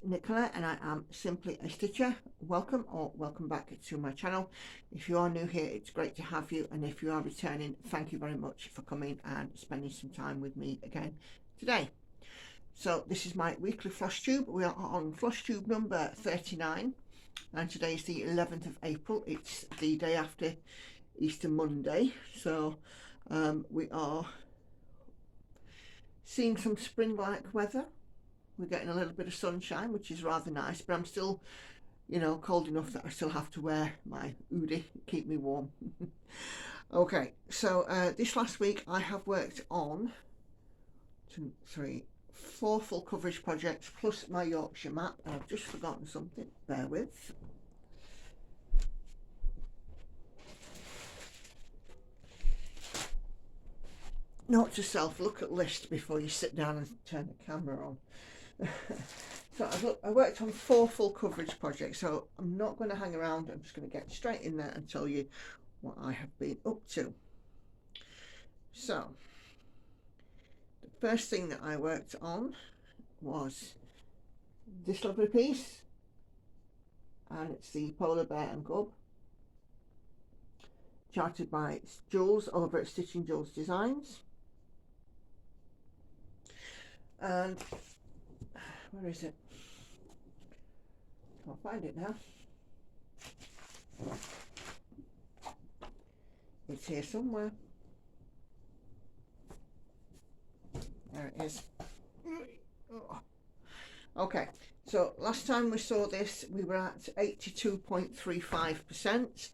Nicola and I am simply a stitcher. Welcome or welcome back to my channel. If you are new here, it's great to have you, and if you are returning, thank you very much for coming and spending some time with me again today. So this is my weekly Flosstube. We are on Flosstube number 39 and today is the 11th of April. It's the day after Easter Monday, so we are seeing some spring-like weather. We're getting a little bit of sunshine, which is rather nice, but I'm still, you know, cold enough that I still have to wear my hoodie, keep me warm. Okay, so this last week I have worked on 4 full coverage projects plus my Yorkshire map, and I've just forgotten something, bear with. Note to self, look at list before you sit down and turn the camera on. So I worked on 4 full coverage projects, so I'm not going to hang around. I'm just going to get straight in there and tell you what I have been up to. So the first thing that I worked on was this lovely piece, and it's the polar bear and cub, charted by Jules over at Stitching Jules Designs. And where is it? Can't find it now. It's here somewhere. There it is. Okay, so last time we saw this we were at 82.35%.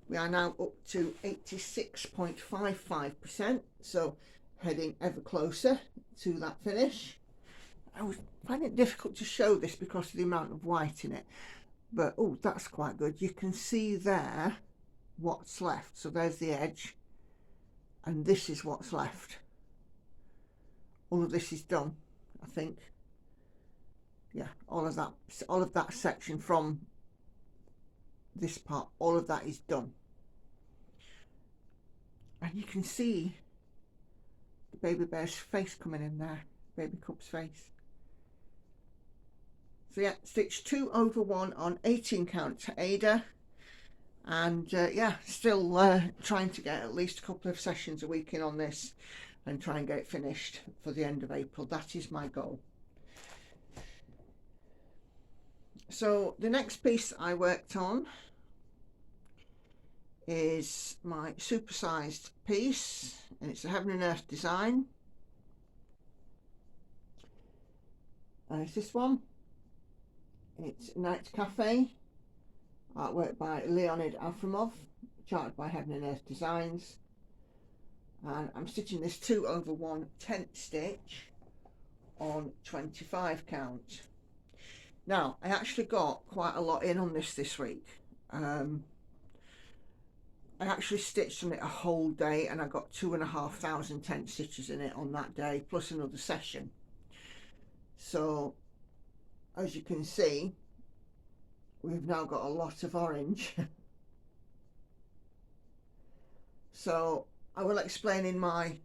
we are now up to 86.55%, so heading ever closer to that finish. I was finding it difficult to show this because of the amount of white in it, but oh, that's quite good. You can see there what's left. So there's the edge, and this is what's left. All of this is done, I think. Yeah, all of that section from this part, all of that is done. And you can see the baby bear's face coming in there, baby cub's face. So yeah, stitch 2 over 1 on 18 count aida, and yeah, still trying to get at least a couple of sessions a week in on this and try and get it finished for the end of April. That is my goal. So the next piece I worked on is my supersized piece, and it's a Heaven and Earth design, and it's this one. It's Night Cafe, artwork by Leonid Afremov, charted by Heaven and Earth Designs, and I'm stitching this 2 over 1 tent stitch on 25 count. Now I actually got quite a lot in on this week. I actually stitched on it a whole day, and I got 2,500 tent stitches in it on that day, plus another session. So as you can see, we've now got a lot of orange. So I will explain in my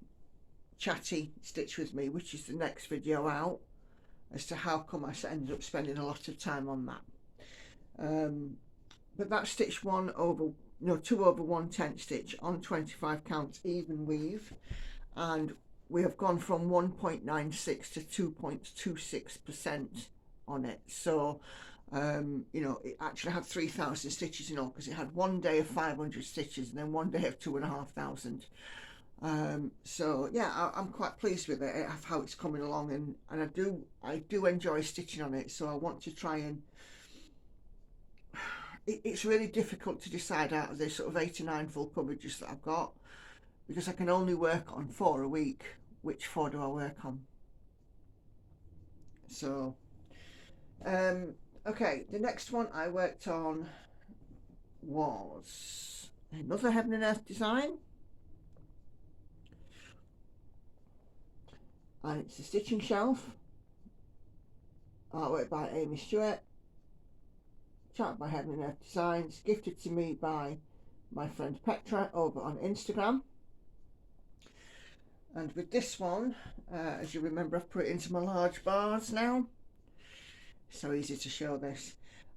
chatty Stitch With Me, which is the next video out, as to how come I ended up spending a lot of time on that. But that's stitch 2 over 1 tent stitch on 25 counts even weave, and we have gone from 1.96 to 2.26% on it. So you know, it actually had 3,000 stitches in all, because it had one day of 500 stitches and then one day of 2,500. So yeah, I'm quite pleased with it, how it's coming along, and I do enjoy stitching on it. So I want to try and it's really difficult to decide out of this sort of 8 or 9 full coverages that I've got, because I can only work on 4 a week. Which 4 do I work on? So okay, the next one I worked on was another Heaven and Earth design, and it's a stitching shelf, artwork by Aimee Stewart, charted by Heaven and Earth Designs, gifted to me by my friend Petra over on Instagram. And with this one, as you remember, I've put it into my large bars now. so easy to show this.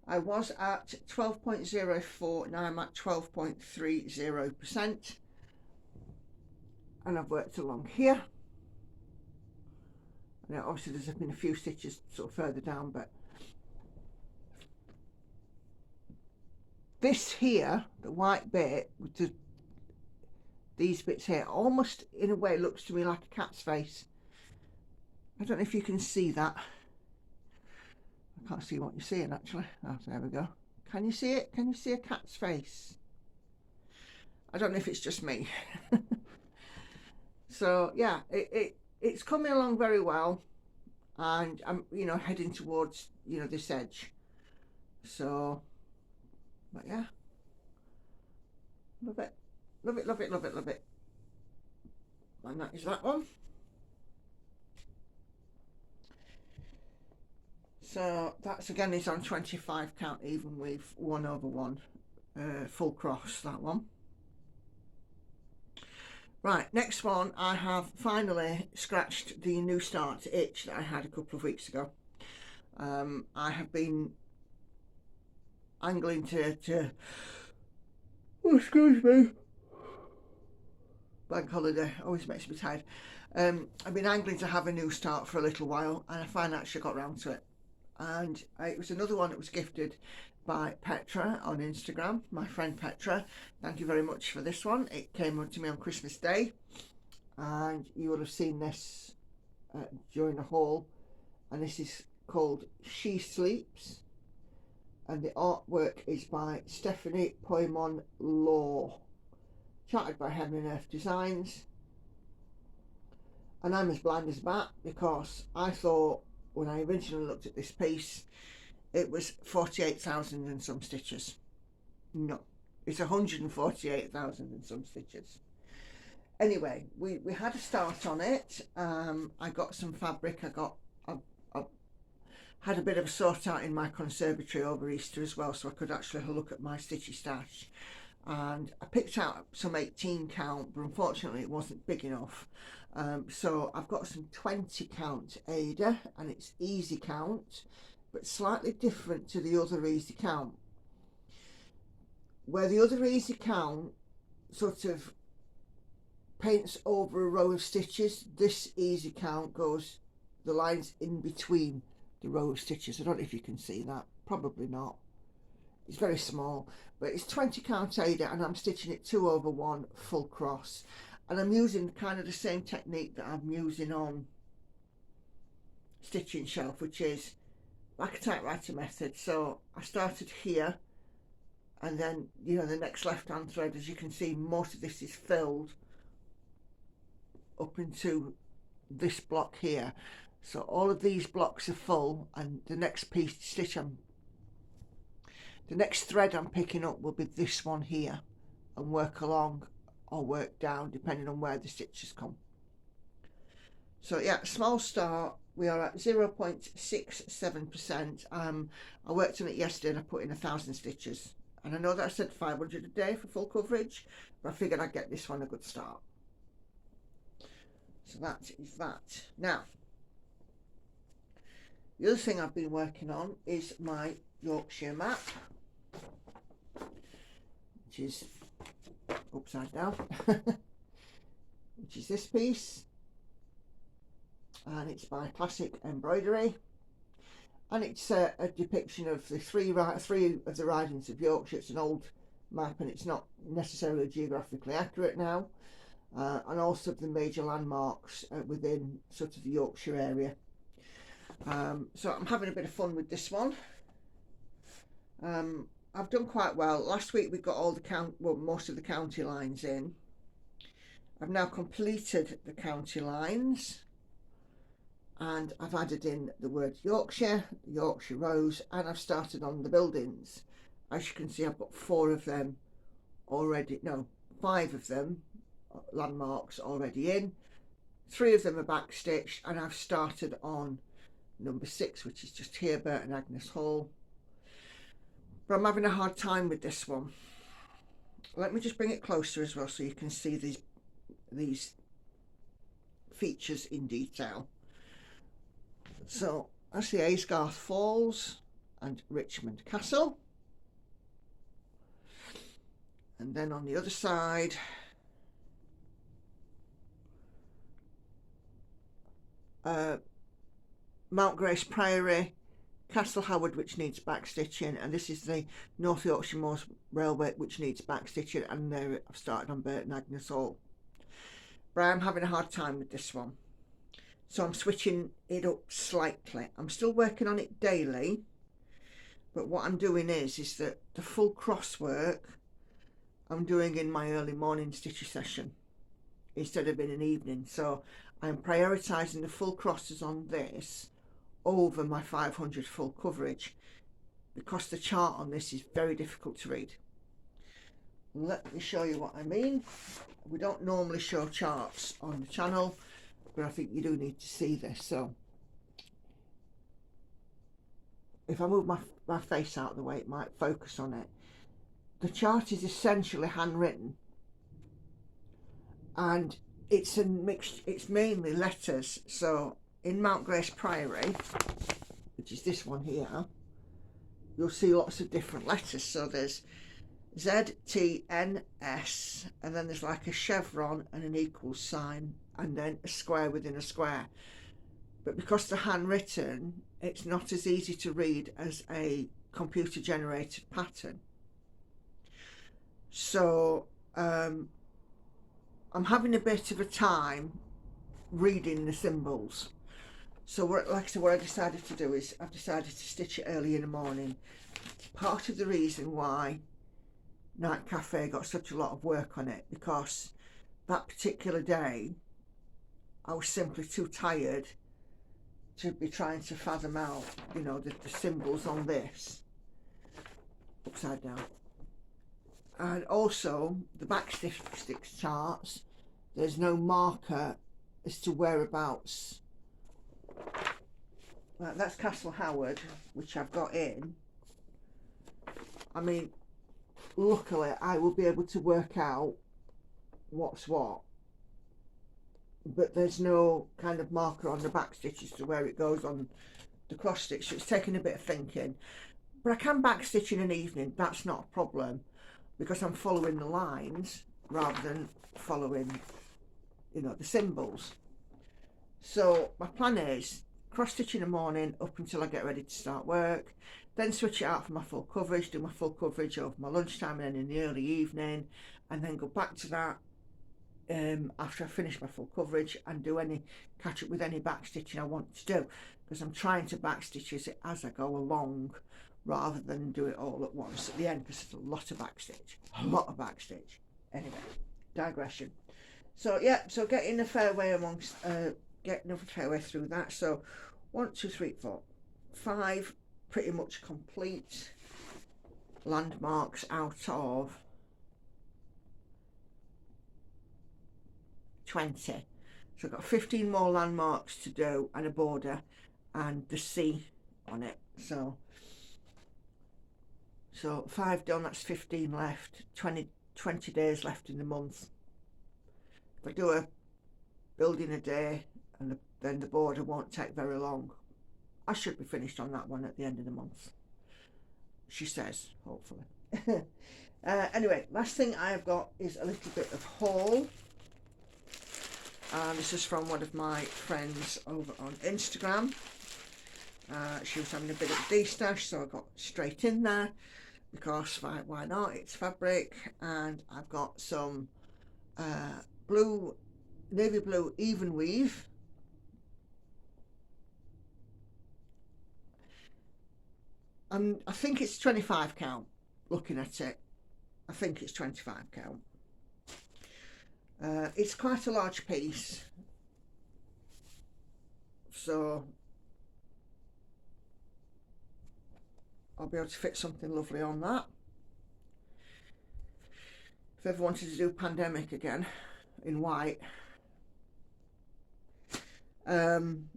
I was at 12.04, now I'm at 12.30%, and I've worked along here. Now obviously there's been a few stitches sort of further down, but this here, the white bit with these bits here, almost in a way looks to me like a cat's face. I don't know if you can see that. I can't see what you're seeing actually. Oh, there we go. Can you see it? Can you see a cat's face? I don't know if it's just me. So yeah, it's coming along very well, and I'm, you know, heading towards, you know, this edge. So, but yeah, love it, love it, love it, love it, love it. And that is that one. So that's again is on 25 count even weave 1/1 full cross, that one. Right, next one, I have finally scratched the new start itch that I had a couple of weeks ago. I have been angling to oh, excuse me, bank holiday always makes me tired. I've been angling to have a new start for a little while, and I finally actually got round to it. And it was another one that was gifted by Petra on Instagram, my friend Petra. Thank you very much for this one. It came to me on Christmas Day, and you will have seen this during the haul. And this is called She Sleeps, and the artwork is by Stephanie Pui-Mun Law, charted by Heaven and Earth Designs. And I'm as blind as a bat, because I thought when I originally looked at this piece it was 48,000 and some stitches. No, it's 148,000 and some stitches. Anyway, we had a start on it. I got some fabric. I had a bit of a sort out in my conservatory over Easter as well, so I could actually have a look at my stitchy stash, and I picked out some 18 count, but unfortunately it wasn't big enough. So I've got some 20 count Aida, and it's easy count, but slightly different to the other easy count. Where the other easy count sort of paints over a row of stitches, this easy count goes the lines in between the row of stitches. I don't know if you can see that, probably not. It's very small, but it's 20 count Aida, and I'm stitching it 2/1 full cross, and I'm using kind of the same technique that I'm using on Stitching Shelf, which is like a typewriter method. So I started here, and then, you know, the next left hand thread, as you can see, most of this is filled up into this block here. So all of these blocks are full, and the next piece stitch the next thread I'm picking up will be this one here, and work along or work down depending on where the stitches come. So yeah, small start. We are at 0.67%. I worked on it yesterday and I put in 1,000 stitches, and I know that I said 500 a day for full coverage, but I figured I'd get this one a good start. So that is that. Now, the other thing I've been working on is my Yorkshire map, which is upside down, which is this piece, and it's by Classic Embroidery, and it's a depiction of the three of the ridings of Yorkshire. It's an old map, and it's not necessarily geographically accurate now, and also the major landmarks within sort of the Yorkshire area. So I'm having a bit of fun with this one. I've done quite well. Last week we got all the most of the county lines in. I've now completed the county lines, and I've added in the word Yorkshire, the Yorkshire Rose, and I've started on the buildings. As you can see, I've got 4 of them already, no, 5 of them, landmarks already in. 3 of them are backstitched, and I've started on number 6, which is just here, Bert and Agnes Hall. But I'm having a hard time with this one. Let me just bring it closer as well, so you can see these features in detail. So that's the Aysgarth Falls and Richmond Castle. And then on the other side, Mount Grace Priory, Castle Howard, which needs backstitching, and this is the North Yorkshire Moors Railway, which needs backstitching, and there I've started on Burton Agnes Hall. But I'm having a hard time with this one, so I'm switching it up slightly. I'm still working on it daily, but what I'm doing is that the full cross work I'm doing in my early morning stitchy session instead of in an evening. So I'm prioritising the full crosses on this over my 500 full coverage, because the chart on this is very difficult to read. Let me show you what I mean. We don't normally show charts on the channel, but I think you do need to see this. So if I move my face out of the way, it might focus on it. The chart is essentially handwritten, and it's a mixed, it's mainly letters. So in Mount Grace Priory, which is this one here, you'll see lots of different letters. So there's Z, T, N, S, and then there's like a chevron and an equals sign, and then a square within a square. But because they're handwritten, it's not as easy to read as a computer generated pattern. So I'm having a bit of a time reading the symbols. So like I said, what I decided to do is I've decided to stitch it early in the morning. Part of the reason why Night Cafe got such a lot of work on it, because that particular day I was simply too tired to be trying to fathom out, you know, the symbols on this upside down. And also the backstitch charts, there's no marker as to whereabouts. Right, that's Castle Howard, which I've got in. I mean, luckily I will be able to work out what's what, but there's no kind of marker on the backstitch as to where it goes on the cross stitch, so it's taken a bit of thinking. But I can backstitch in an evening, that's not a problem, because I'm following the lines rather than following, you know, the symbols. So my plan is cross stitch in the morning up until I get ready to start work, then switch it out for my full coverage, do my full coverage over my lunchtime and then in the early evening, and then go back to that after I finish my full coverage and do any catch up with any backstitching I want to do, because I'm trying to backstitch it as I go along rather than do it all at once at the end, because there's a lot of backstitch. Anyway, digression. So yeah, so getting a fair way amongst getting a fair way through that. So 1, 2, 3, 4, 5 pretty much complete landmarks out of 20. So I've got 15 more landmarks to do and a border and the sea on it. So 5 done, that's 15 left, 20 days left in the month. If I do a building a day, and then the border won't take very long. I should be finished on that one at the end of the month, she says, hopefully. Anyway, last thing I have got is a little bit of haul. This is from one of my friends over on Instagram. She was having a bit of a de-stash, so I got straight in there, because why not, it's fabric. And I've got some navy blue even weave. I think it's 25 count, looking at it. I think it's 25 count. It's quite a large piece, so I'll be able to fit something lovely on that. If ever wanted to do Pandemic again in white. And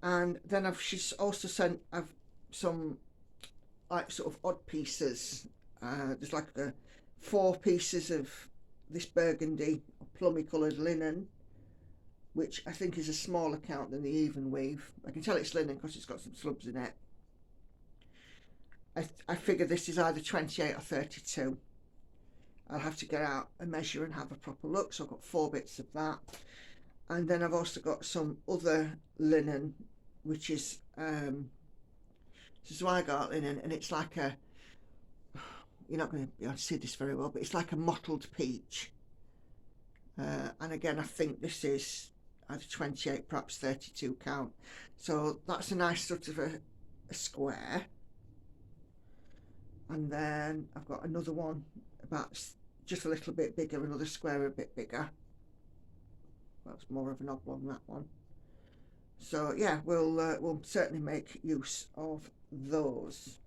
then she's also sent some like sort of odd pieces. There's like 4 pieces of this burgundy or plummy coloured linen, which I think is a smaller count than the even weave. I can tell it's linen because it's got some slubs in it. I figure this is either 28 or 32. I'll have to get out a measure and have a proper look. So I've got 4 bits of that, and then I've also got some other linen, which is Zweigart linen, and it's like a, you're not going to be able to see this very well, but it's like a mottled peach. And again, I think this is either 28, perhaps 32 count. So that's a nice sort of a square. And then I've got another one about just a little bit bigger, another square a bit bigger. Well, it's more of an oblong, that one. So yeah, we'll certainly make use of those.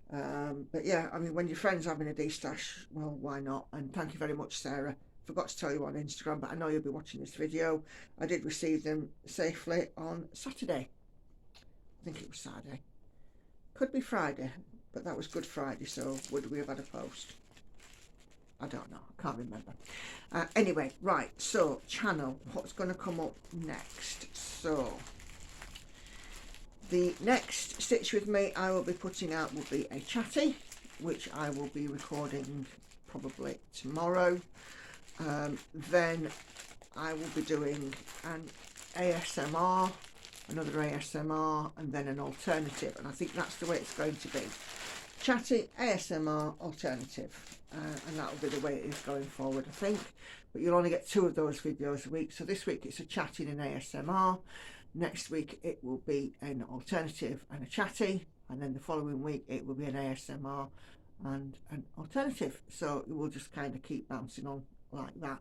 But yeah, I mean, when your friend's having a de-stash, well, why not? And thank you very much, Sarah. Forgot to tell you on Instagram, but I know you'll be watching this video. I did receive them safely on Saturday. I think it was Saturday. Could be Friday, but that was Good Friday, so would we have had a post? I don't know, I can't remember. Anyway, right, so channel, what's going to come up next? So the next Stitch With Me I will be putting out will be a chatty, which I will be recording probably tomorrow. Then I will be doing an ASMR, another ASMR, and then an alternative, and I think that's the way it's going to be. Chatty, ASMR, alternative, and that will be the way it is going forward, I think. But you'll only get 2 of those videos a week. So this week it's a chatty and an ASMR. Next week it will be an alternative and a chatty, and then the following week it will be an ASMR and an alternative. So it will just kind of keep bouncing on like that.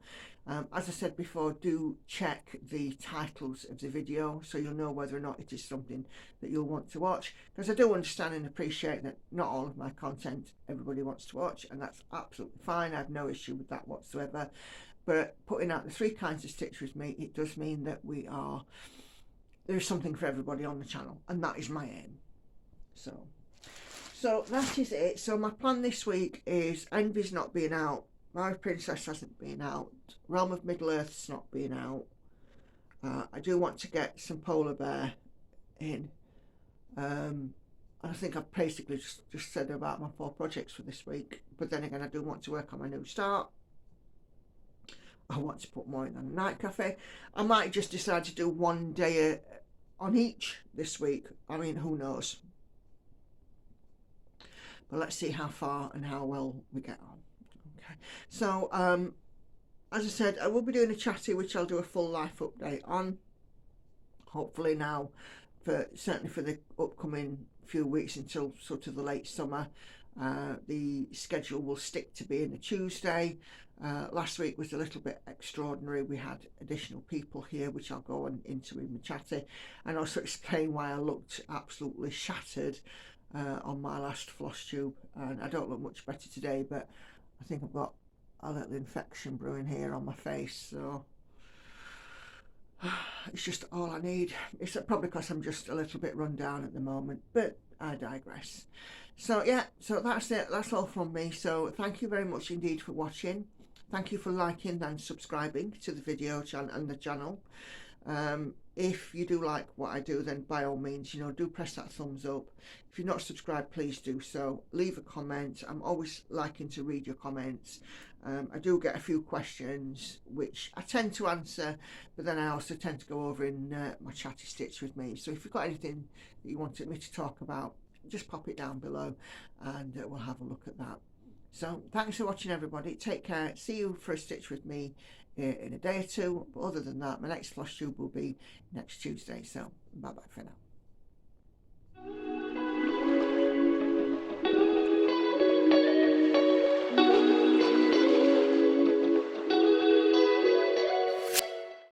As I said before, do check the titles of the video so you'll know whether or not it is something that you'll want to watch, because I do understand and appreciate that not all of my content everybody wants to watch, and that's absolutely fine. I have no issue with that whatsoever. But putting out the 3 kinds of Stitch With Me, it does mean that there's something for everybody on the channel, and that is my aim. So that is it. So my plan this week is Envy's not being out, My Princess hasn't been out, Realm of Middle Earth's not been out. I do want to get some Polar Bear in. I think I've basically just said about my 4 projects for this week, but then again I do want to work on my new start. I want to put more in on the night cafe. I might just decide to do 1 day on each this week. I mean, who knows? But let's see how far and how well we get on. Okay, so as I said, I will be doing a chatty, which I'll do a full life update on, hopefully now, certainly for the upcoming few weeks until sort of the late summer. The schedule will stick to being a Tuesday. Last week was a little bit extraordinary. We had additional people here, which I'll go into in my chatty, and also explain why I looked absolutely shattered on my last Flosstube. And I don't look much better today, but I think I've got a little infection brewing here on my face, so it's just all I need. It's probably because I'm just a little bit run down at the moment, but I digress. So yeah, so that's it. That's all from me. So thank you very much indeed for watching. Thank you for liking and subscribing to the video and the channel. If you do like what I do, then by all means, do press that thumbs up. If you're not subscribed, please do so. Leave a comment. I'm always liking to read your comments. I do get a few questions which I tend to answer, but then I also tend to go over in my chatty Stitch With Me. So if you've got anything that you wanted me to talk about, just pop it down below and we'll have a look at that. So thanks for watching, everybody. Take care. See you for a Stitch With Me in a day or 2. But other than that, my next Flosstube will be next Tuesday. So bye bye for now.